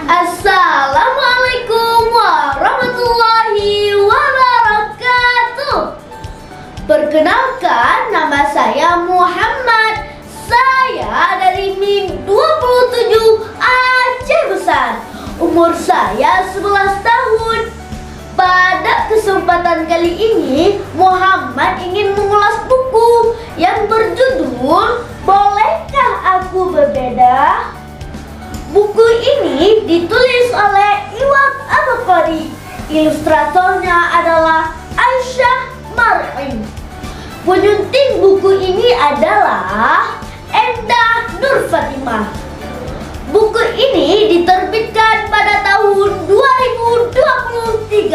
Assalamualaikum warahmatullahi wabarakatuh. Perkenalkan, nama saya Muhammad. Saya dari MIM 27 Aceh Besar. Umur saya 11 tahun. Pada kesempatan kali ini, Muhammad ingin mengulas buku yang berjudul Bolehkah Aku Berbeda? Buku ini ditulis oleh Iwak Abaqari. Ilustratornya adalah Aisyah Mar'in. Penyunting buku ini adalah Endah Nur Fatimah. Buku ini diterbitkan pada tahun 2023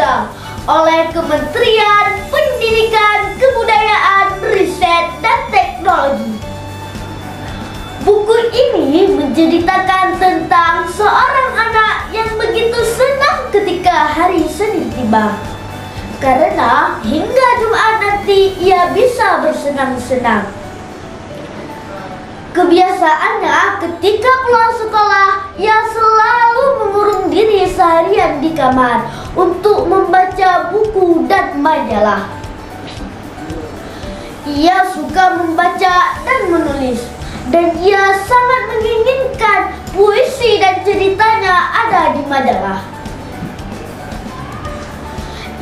oleh Kementerian Pendidikan, Kebudayaan, Riset, dan Teknologi. Buku ini menceritakan tentang seorang anak yang begitu senang ketika hari Senin tiba, karena hingga Jumat nanti ia bisa bersenang-senang. Kebiasaannya ketika pulang sekolah, ia selalu mengurung diri seharian di kamar untuk membaca buku dan majalah. Ia suka membaca dan menulis, dan ia sangat menginginkan puisi dan ceritanya ada di majalah.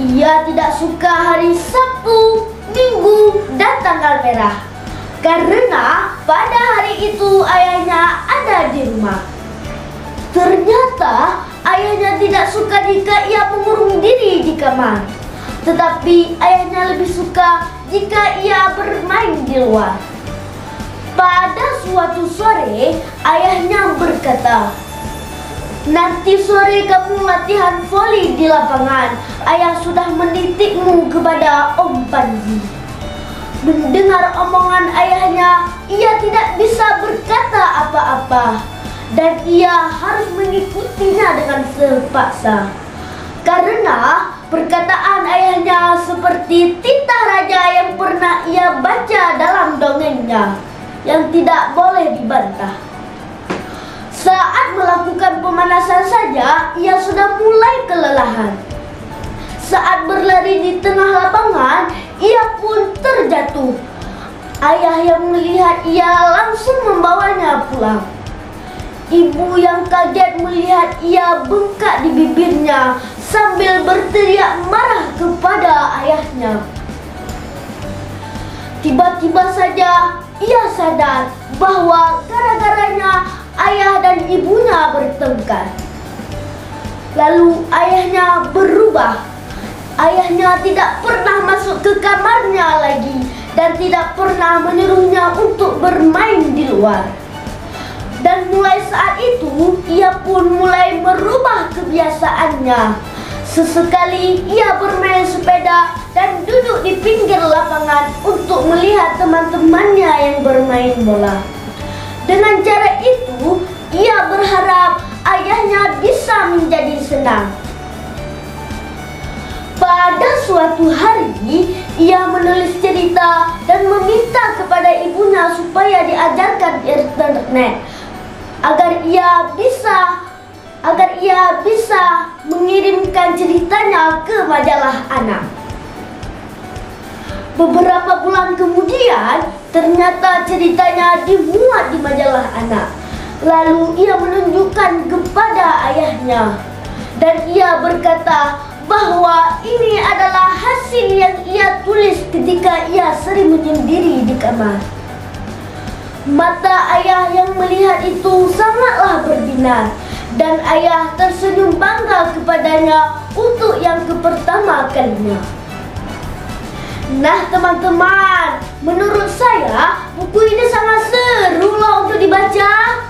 Ia tidak suka hari Sabtu, Minggu, dan tanggal merah, karena pada hari itu ayahnya ada di rumah. Ternyata ayahnya tidak suka jika ia mengurung diri di kamar, tetapi ayahnya lebih suka jika ia bermain di luar. Pada suatu sore, ayahnya berkata, "Nanti sore kamu latihan voli di lapangan. Ayah sudah menitipmu kepada Om Panji." Mendengar omongan ayahnya, ia tidak bisa berkata apa-apa, dan ia harus mengikutinya dengan terpaksa. Karena perkataan ayahnya seperti titah raja yang pernah ia baca dalam dongengnya, yang tidak boleh dibantah. Saat melakukan pemanasan saja, ia sudah mulai kelelahan. Saat berlari di tengah lapangan, ia pun terjatuh. Ayah yang melihat ia langsung membawanya pulang. Ibu yang kaget melihat ia bengkak di bibirnya sambil berteriak marah kepada ayahnya. Tiba-tiba saja ia sadar bahwa gara-garanya ayah dan ibunya bertengkar. Lalu ayahnya berubah. Ayahnya tidak pernah masuk ke kamarnya lagi dan tidak pernah menyuruhnya untuk bermain di luar. Dan mulai saat itu ia pun mulai merubah kebiasaannya. Sesekali ia bermain sepeda dan duduk di pinggir lapangan untuk melihat teman-temannya yang bermain bola. Dengan cara itu, ia berharap ayahnya bisa menjadi senang. Pada suatu hari, ia menulis cerita dan meminta kepada ibunya supaya diajarkan internet agar ia bisa mengirimkan ceritanya ke majalah anak. Beberapa bulan kemudian, ternyata ceritanya dimuat di majalah anak. Lalu ia menunjukkan kepada ayahnya, dan ia berkata bahwa ini adalah hasil yang ia tulis ketika ia sering menyendiri di kamar. Mata ayah yang melihat itu sangatlah berbinar, dan ayah tersenyum bangga kepadanya untuk yang pertama kalinya. Nah teman-teman, menurut saya buku ini sangat seru loh untuk dibaca.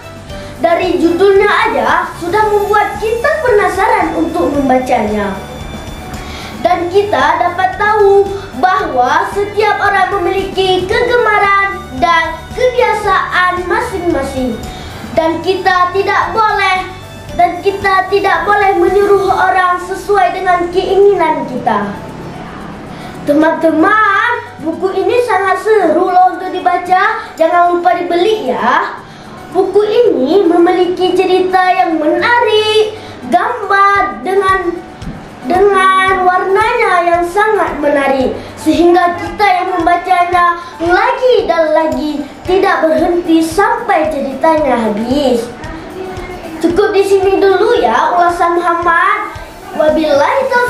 Dari judulnya aja sudah membuat kita penasaran untuk membacanya. Dan kita dapat tahu bahwa setiap orang memiliki kegemaran dan kebiasaan masing-masing. Dan kita tidak boleh menyuruh orang sesuai dengan keinginan kita. Teman-teman, buku ini sangat seru loh untuk dibaca. Jangan lupa dibeli ya. Buku ini memiliki cerita yang menarik, lagi dan lagi, tidak berhenti sampai ceritanya habis. Cukup di sini dulu ya ulasan Muhammad. Wabillahi taufiq